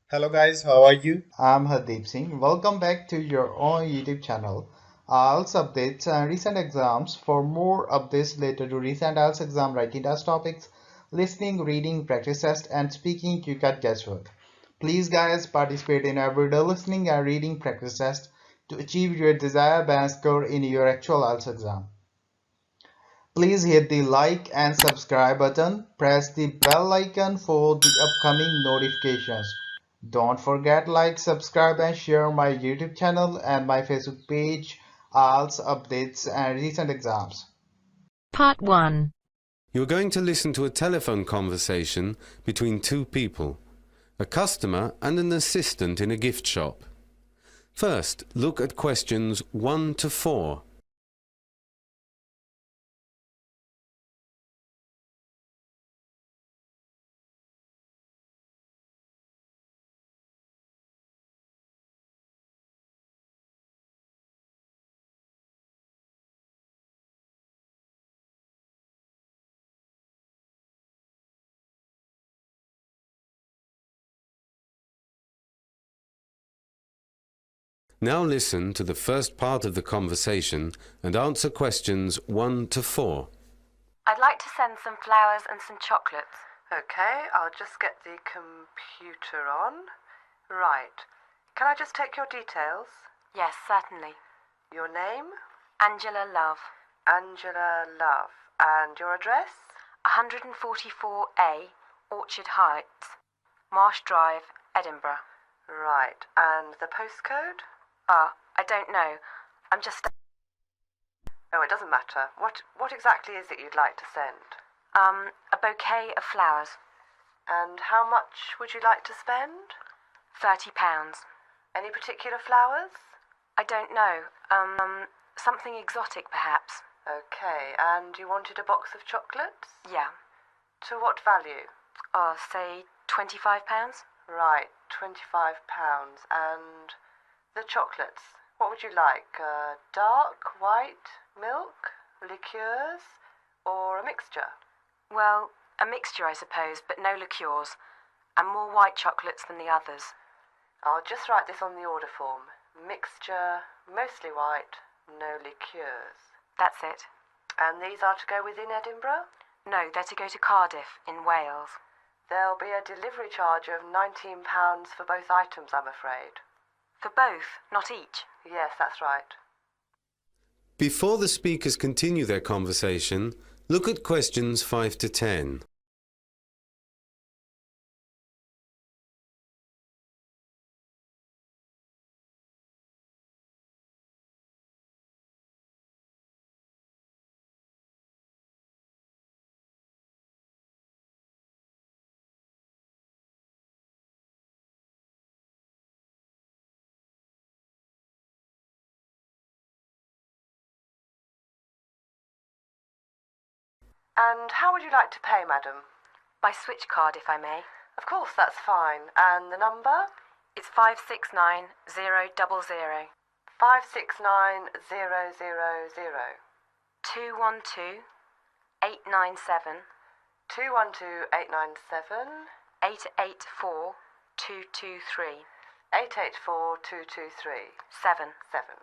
Hello guys, how are you? I'm Hardeep Singh. Welcome back to your own YouTube channel. IELTS updates and recent exams. For more updates related to recent IELTS exam writing test topics, listening, reading, practice test, and speaking, you got guesswork. Please, guys, participate in everyday listening and reading practice test to achieve your desired band score in your actual IELTS exam. Please hit the like and subscribe button. Press the bell icon for the upcoming notifications. Don't forget like, subscribe and share my YouTube channel and my Facebook page, IELTS updates and recent exams. Part 1. You're going to listen to a telephone conversation between two people, a customer and an assistant in a gift shop. First, look at questions 1 to 4. Now listen to the first part of the conversation and answer questions 1 to 4. I'd like to send some flowers and some chocolates. Okay, I'll just get the computer on. Right. Can I just take your details? Yes, certainly. Your name? Angela Love. Angela Love. And your address? 144A, Orchard Heights, Marsh Drive, Edinburgh. Right. And the postcode? I don't know. I'm just... Oh, it doesn't matter. What exactly is it you'd like to send? A bouquet of flowers. And how much would you like to spend? £30. Any particular flowers? I don't know. Something exotic, perhaps. Okay, and you wanted a box of chocolates? Yeah. To what value? Say £25? Right, £25. And the chocolates, what would you like? Dark, white, milk, liqueurs, or a mixture? Well, a mixture, I suppose, but no liqueurs, and more white chocolates than the others. I'll just write this on the order form. Mixture, mostly white, no liqueurs. That's it. And these are to go within Edinburgh? No, they're to go to Cardiff, in Wales. There'll be a delivery charge of £19 for both items, I'm afraid. For both, not each? Yes, that's right. Before the speakers continue their conversation, look at questions 5 to 10. And how would you like to pay, madam? By switch card, if I may. Of course, that's fine. And the number? It's 569000. 569000. 212 897 212897 884 223 884223 7. 7.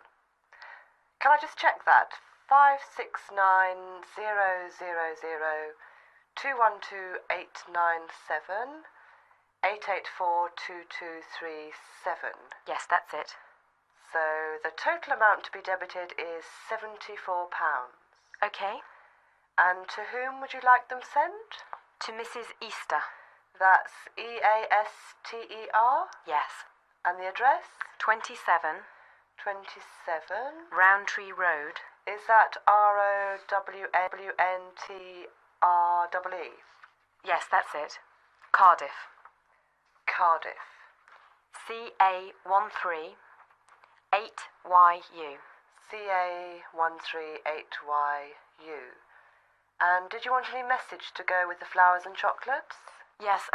Can I just check that? 569000 212897 884223 7. Yes, that's it. So the total amount to be debited is £74. Okay. And to whom would you like them sent? To Mrs. Easter. That's Easter? Yes. And the address? 27 27. Roundtree Road. Is that ROWNTREE? Yes, that's it. Cardiff. Cardiff. CA13 8YU. CA138YU. And did you want any message to go with the flowers and chocolates? Yes,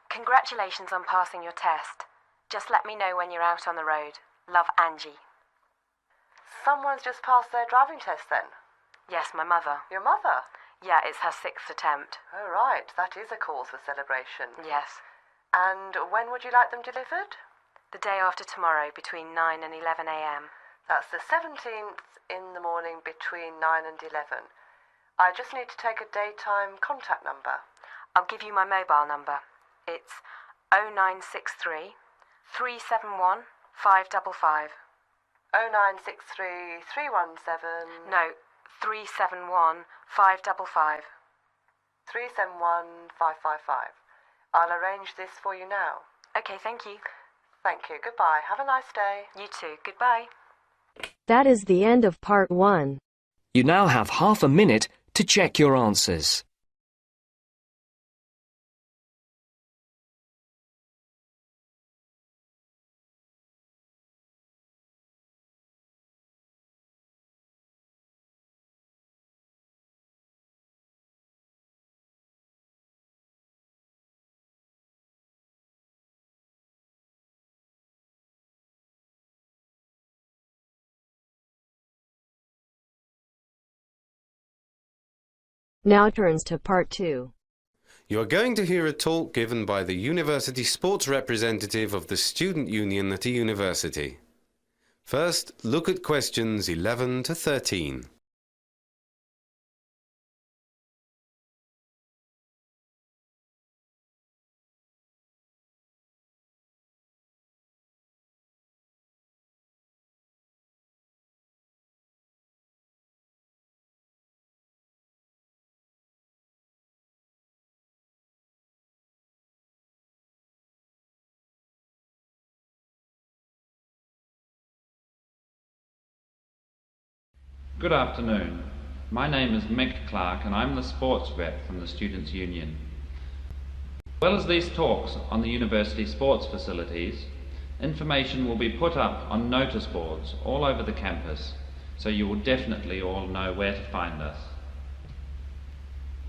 congratulations on passing your test. Just let me know when you're out on the road. Love, Angie. Someone's just passed their driving test then? Yes, my mother. Your mother? Yeah, it's her 6th attempt. Oh, right. That is a cause for celebration. Yes. And when would you like them delivered? The day after tomorrow, between 9 and 11 a.m. That's the 17th in the morning between 9 and 11. I just need to take a daytime contact number. I'll give you my mobile number. It's 0963 371 555. 0963 317... No, 371 555. 371 555. I'll arrange this for you now. Okay, thank you. Thank you. Goodbye. Have a nice day. You too. Goodbye. That is the end of part 1. You now have half a minute to check your answers. Now turns to part 2. You are going to hear a talk given by the university sports representative of the student union at a university. First, look at questions 11 to 13. Good afternoon. My name is Mick Clark and I'm the sports rep from the Students' Union. As well as these talks on the university sports facilities, information will be put up on notice boards all over the campus, so you will definitely all know where to find us.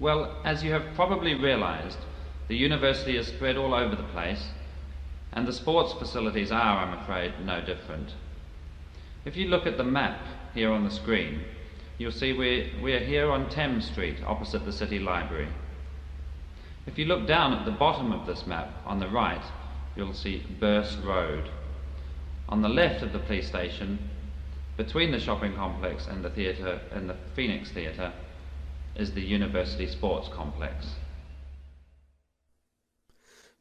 Well, as you have probably realised, the university is spread all over the place, and the sports facilities are, I'm afraid, no different. If you look at the map here on the screen, you'll see we are here on Thames Street, opposite the City Library. If you look down at the bottom of this map, on the right, you'll see Burse Road. On the left of the police station, between the shopping complex and the theatre and the Phoenix Theatre, is the University Sports Complex.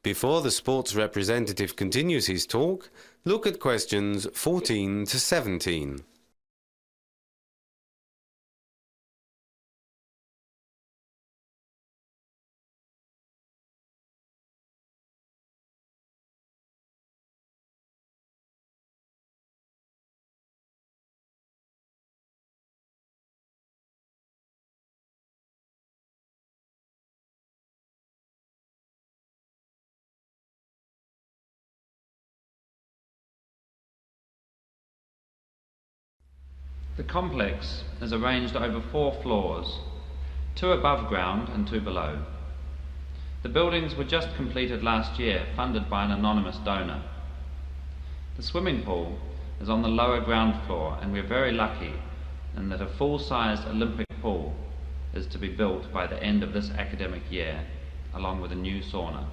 Before the sports representative continues his talk, look at questions 14 to 17. The complex is arranged over 4 floors, 2 above ground and 2 below. The buildings were just completed last year, funded by an anonymous donor. The swimming pool is on the lower ground floor, and we're very lucky in that a full-sized Olympic pool is to be built by the end of this academic year, along with a new sauna.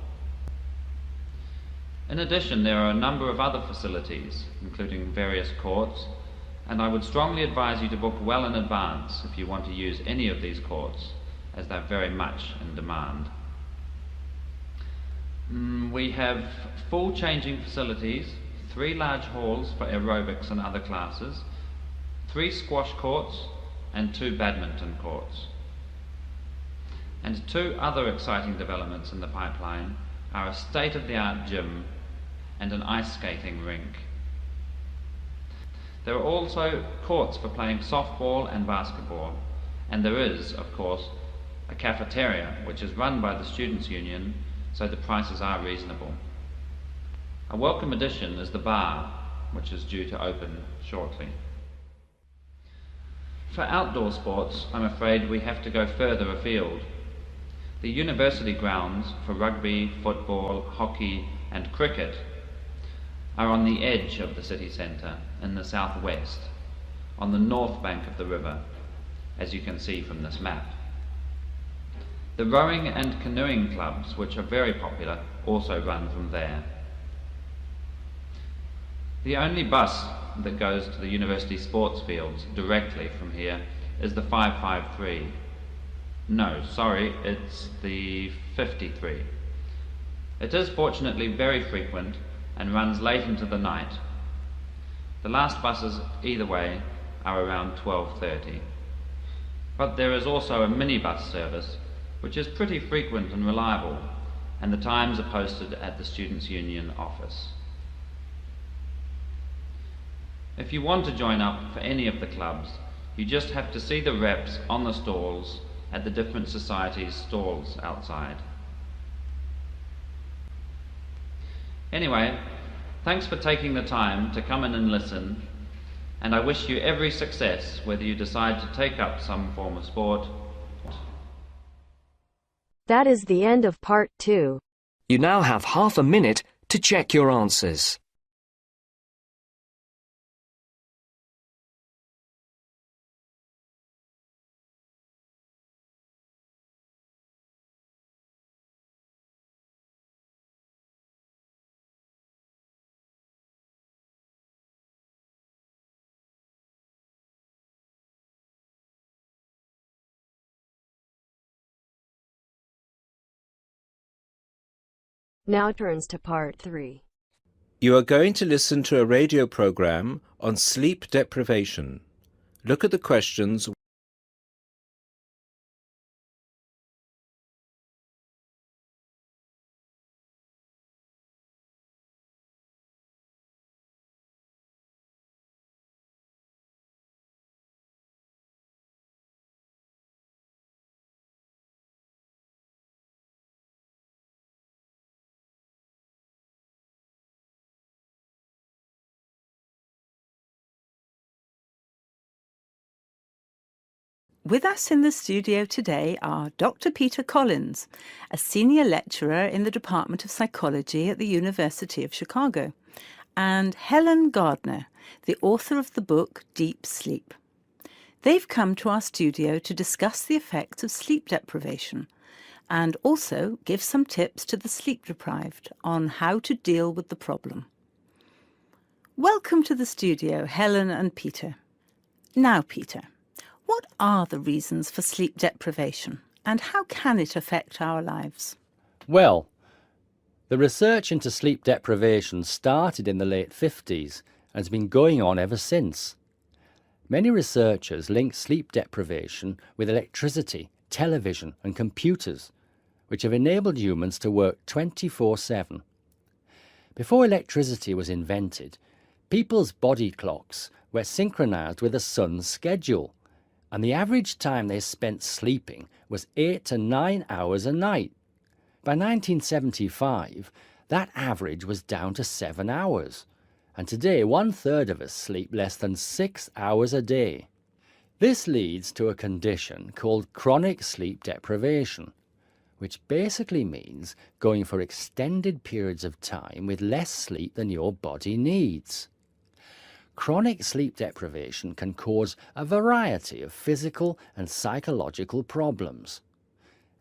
In addition, there are a number of other facilities, including various courts, and I would strongly advise you to book well in advance if you want to use any of these courts, as they're very much in demand. We have full changing facilities, 3 large halls for aerobics and other classes, 3 squash courts and 2 badminton courts. And 2 other exciting developments in the pipeline are a state-of-the-art gym and an ice skating rink. There are also courts for playing softball and basketball, and there is, of course, a cafeteria which is run by the Students' Union, so the prices are reasonable. A welcome addition is the bar, which is due to open shortly. For outdoor sports, I'm afraid we have to go further afield. The university grounds for rugby, football, hockey and cricket are on the edge of the city centre in the southwest, on the north bank of the river, as you can see from this map. The rowing and canoeing clubs, which are very popular, also run from there. The only bus that goes to the university sports fields directly from here is the 553. No, sorry, it's the 53. It is fortunately very frequent and runs late into the night. The last buses either way are around 12:30. But there is also a minibus service which is pretty frequent and reliable, and the times are posted at the Students' Union office. If you want to join up for any of the clubs, you just have to see the reps on the stalls at the different societies' stalls outside. Anyway, thanks for taking the time to come in and listen, and I wish you every success whether you decide to take up some form of sport. That is the end of part 2. You now have half a minute to check your answers. Now turns to part 3. You are going to listen to a radio program on sleep deprivation. Look at the questions. With us in the studio today are Dr. Peter Collins, a senior lecturer in the Department of Psychology at the University of Chicago, and Helen Gardner, the author of the book Deep Sleep. They've come to our studio to discuss the effects of sleep deprivation and also give some tips to the sleep deprived on how to deal with the problem. Welcome to the studio, Helen and Peter. Now, Peter, what are the reasons for sleep deprivation and how can it affect our lives? Well, the research into sleep deprivation started in the late 50s and has been going on ever since. Many researchers link sleep deprivation with electricity, television and computers, which have enabled humans to work 24/7. Before electricity was invented, people's body clocks were synchronized with the sun's schedule, and the average time they spent sleeping was 8 to 9 hours a night. By 1975, that average was down to 7 hours, and today 1/3 of us sleep less than 6 hours a day. This leads to a condition called chronic sleep deprivation, which basically means going for extended periods of time with less sleep than your body needs. Chronic sleep deprivation can cause a variety of physical and psychological problems.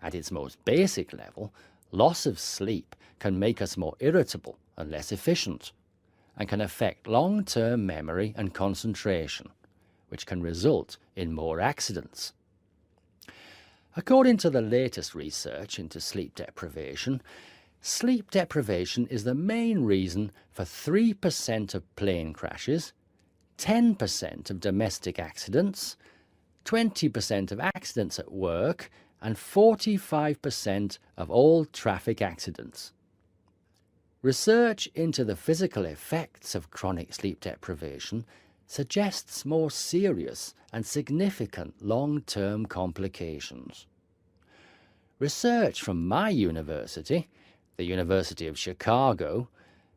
At its most basic level, loss of sleep can make us more irritable and less efficient, and can affect long-term memory and concentration, which can result in more accidents. According to the latest research into sleep deprivation is the main reason for 3% of plane crashes, 10% of domestic accidents, 20% of accidents at work, and 45% of all traffic accidents. Research into the physical effects of chronic sleep deprivation suggests more serious and significant long-term complications. Research from my university, the University of Chicago,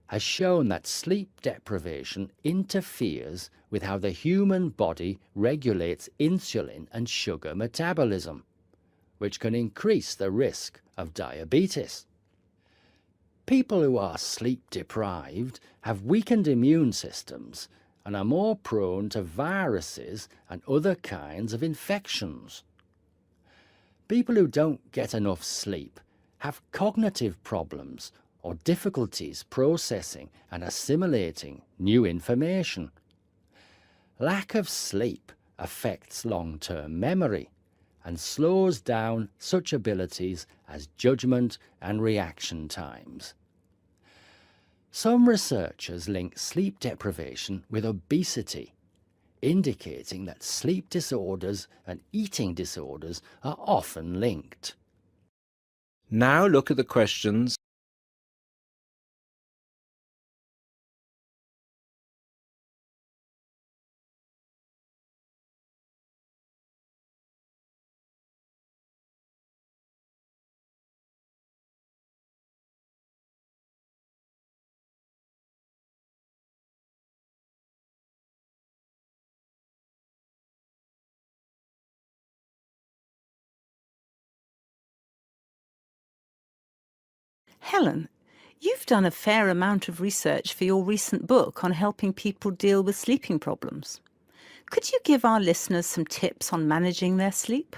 has shown that sleep deprivation interferes with how the human body regulates insulin and sugar metabolism, which can increase the risk of diabetes. People who are sleep deprived have weakened immune systems and are more prone to viruses and other kinds of infections. People who don't get enough sleep have cognitive problems or difficulties processing and assimilating new information. Lack of sleep affects long-term memory and slows down such abilities as judgment and reaction times. Some researchers link sleep deprivation with obesity, indicating that sleep disorders and eating disorders are often linked. Now look at the questions. Helen, you've done a fair amount of research for your recent book on helping people deal with sleeping problems. Could you give our listeners some tips on managing their sleep?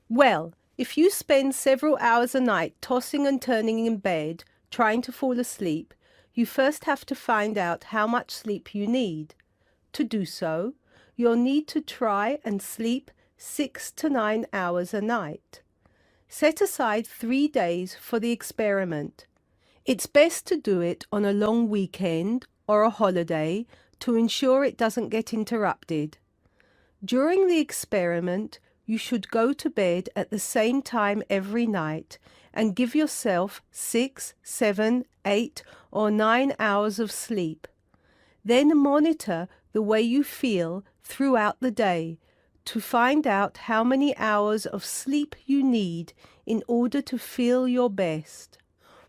Well, if you spend several hours a night tossing and turning in bed, trying to fall asleep, you first have to find out how much sleep you need. To do so, you'll need to try and sleep 6 to 9 hours a night. Set aside 3 days for the experiment. It's best to do it on a long weekend or a holiday to ensure it doesn't get interrupted. During the experiment, you should go to bed at the same time every night and give yourself 6, 7, 8 or 9 hours of sleep. Then monitor the way you feel throughout the day to find out how many hours of sleep you need in order to feel your best.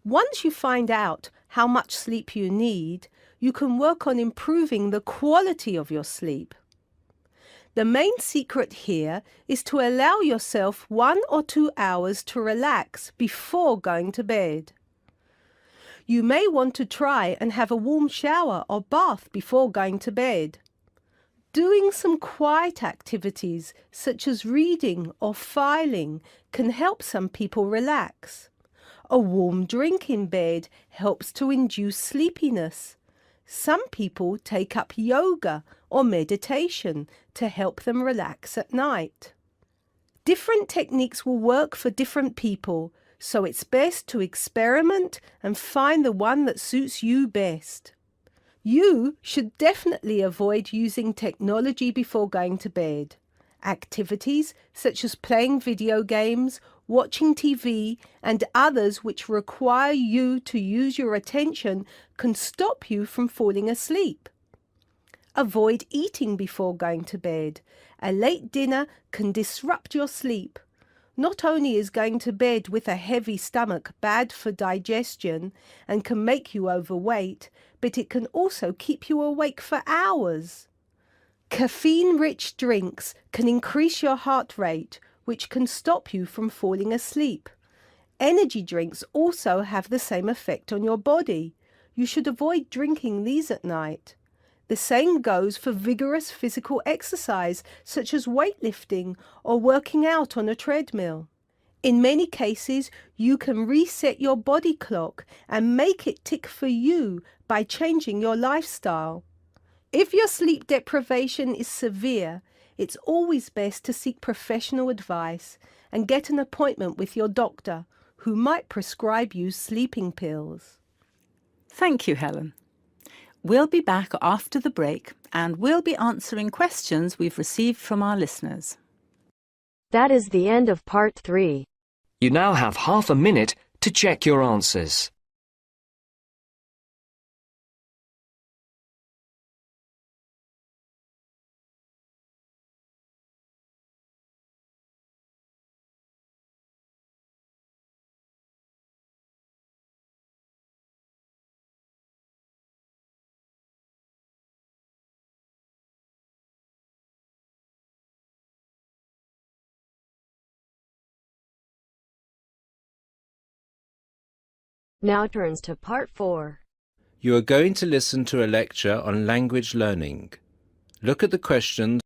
Once you find out how much sleep you need, you can work on improving the quality of your sleep. The main secret here is to allow yourself 1 or 2 hours to relax before going to bed. You may want to try and have a warm shower or bath before going to bed. Doing some quiet activities such as reading or filing can help some people relax. A warm drink in bed helps to induce sleepiness. Some people take up yoga or meditation to help them relax at night. Different techniques will work for different people, so it's best to experiment and find the one that suits you best. You should definitely avoid using technology before going to bed. Activities such as playing video games, watching TV, and others which require you to use your attention can stop you from falling asleep. Avoid eating before going to bed. A late dinner can disrupt your sleep. Not only is going to bed with a heavy stomach bad for digestion and can make you overweight, but it can also keep you awake for hours. Caffeine-rich drinks can increase your heart rate, which can stop you from falling asleep. Energy drinks also have the same effect on your body. You should avoid drinking these at night. The same goes for vigorous physical exercise, such as weightlifting or working out on a treadmill. In many cases, you can reset your body clock and make it tick for you by changing your lifestyle. If your sleep deprivation is severe, it's always best to seek professional advice and get an appointment with your doctor, who might prescribe you sleeping pills. Thank you, Helen. We'll be back after the break and we'll be answering questions we've received from our listeners. That is the end of part 3. You now have half a minute to check your answers. Now turns to part 4. You are going to listen to a lecture on language learning. Look at the questions.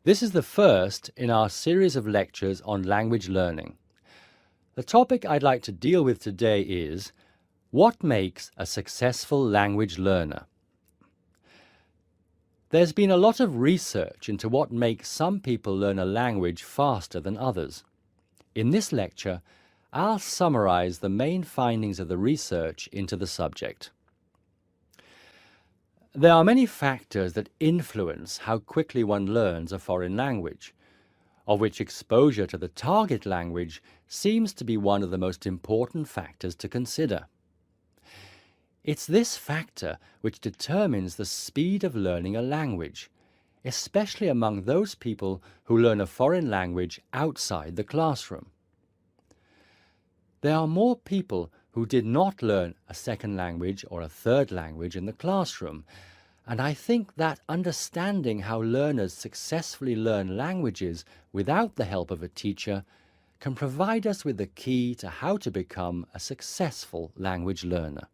This is the first in our series of lectures on language learning. The topic I'd like to deal with today is what makes a successful language learner? There's been a lot of research into what makes some people learn a language faster than others. In this lecture, I'll summarize the main findings of the research into the subject. There are many factors that influence how quickly one learns a foreign language, of which exposure to the target language seems to be one of the most important factors to consider. It's this factor which determines the speed of learning a language, especially among those people who learn a foreign language outside the classroom. There are more people who did not learn a second language or a third language in the classroom, and I think that understanding how learners successfully learn languages without the help of a teacher can provide us with the key to how to become a successful language learner.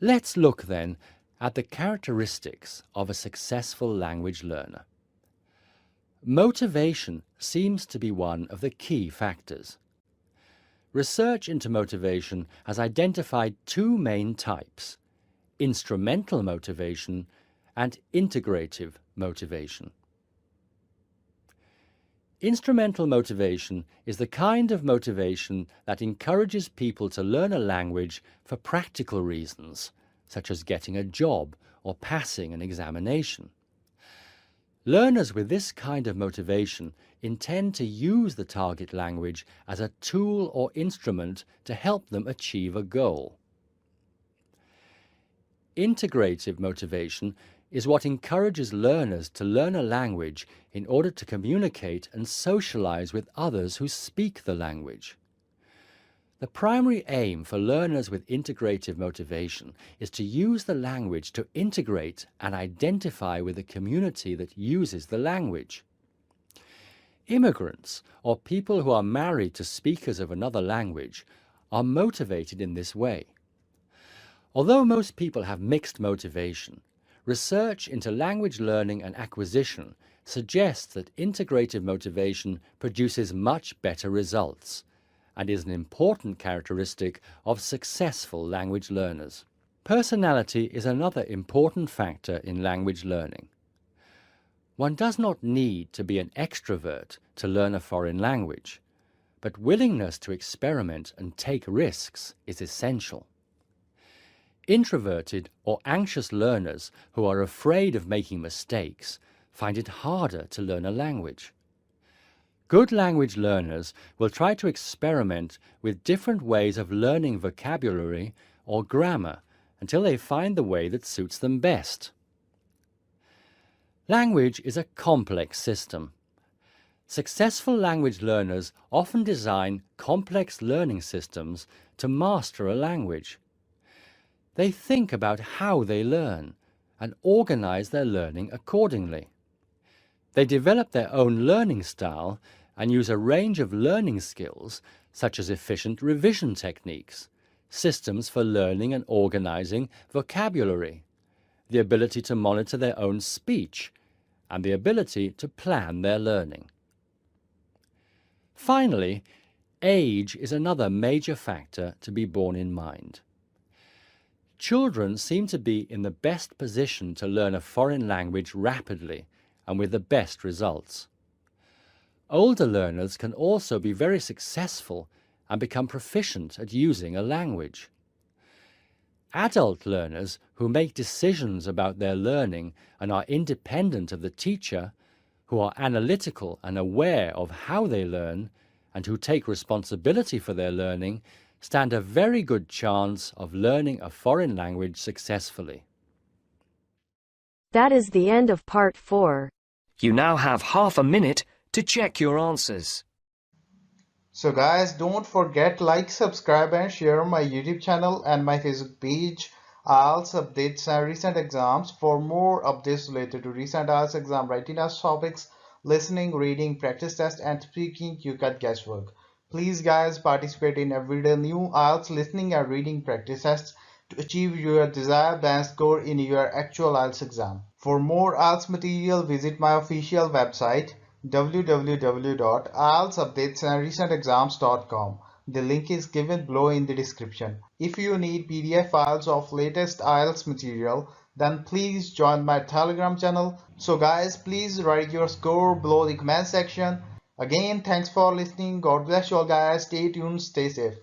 Let's look then at the characteristics of a successful language learner. Motivation seems to be one of the key factors. Research into motivation has identified two main types: instrumental motivation and integrative motivation. Instrumental motivation is the kind of motivation that encourages people to learn a language for practical reasons, such as getting a job or passing an examination. Learners with this kind of motivation intend to use the target language as a tool or instrument to help them achieve a goal. Integrative motivation is what encourages learners to learn a language in order to communicate and socialize with others who speak the language. The primary aim for learners with integrative motivation is to use the language to integrate and identify with the community that uses the language. Immigrants or people who are married to speakers of another language are motivated in this way. Although most people have mixed motivation, research into language learning and acquisition suggests that integrative motivation produces much better results and is an important characteristic of successful language learners. Personality is another important factor in language learning. One does not need to be an extrovert to learn a foreign language, but willingness to experiment and take risks is essential. Introverted or anxious learners who are afraid of making mistakes find it harder to learn a language. Good language learners will try to experiment with different ways of learning vocabulary or grammar until they find the way that suits them best. Language is a complex system. Successful language learners often design complex learning systems to master a language. They think about how they learn and organize their learning accordingly. They develop their own learning style and use a range of learning skills such as efficient revision techniques, systems for learning and organizing vocabulary, the ability to monitor their own speech, and the ability to plan their learning. Finally, age is another major factor to be borne in mind. Children seem to be in the best position to learn a foreign language rapidly and with the best results. Older learners can also be very successful and become proficient at using a language. Adult learners who make decisions about their learning and are independent of the teacher, who are analytical and aware of how they learn, and who take responsibility for their learning, stand a very good chance of learning a foreign language successfully. That is the end of part 4. You now have half a minute to check your answers. So guys, don't forget like, subscribe and share my YouTube channel and my Facebook page, IELTS updates and recent exams. For more updates related to recent IELTS exam writing test topics, listening, reading, practice test and speaking, you got guesswork. Please guys, participate in everyday new IELTS listening and reading practice tests to achieve your desired band score in your actual IELTS exam. For more IELTS material, visit my official website www.ieltsupdatesandrecentexams.com. The link is given below in the description. If you need PDF files of latest IELTS material, then please join my Telegram channel. So guys, please write your score below the comment section. Again, thanks for listening. God bless you all guys. Stay tuned, stay safe.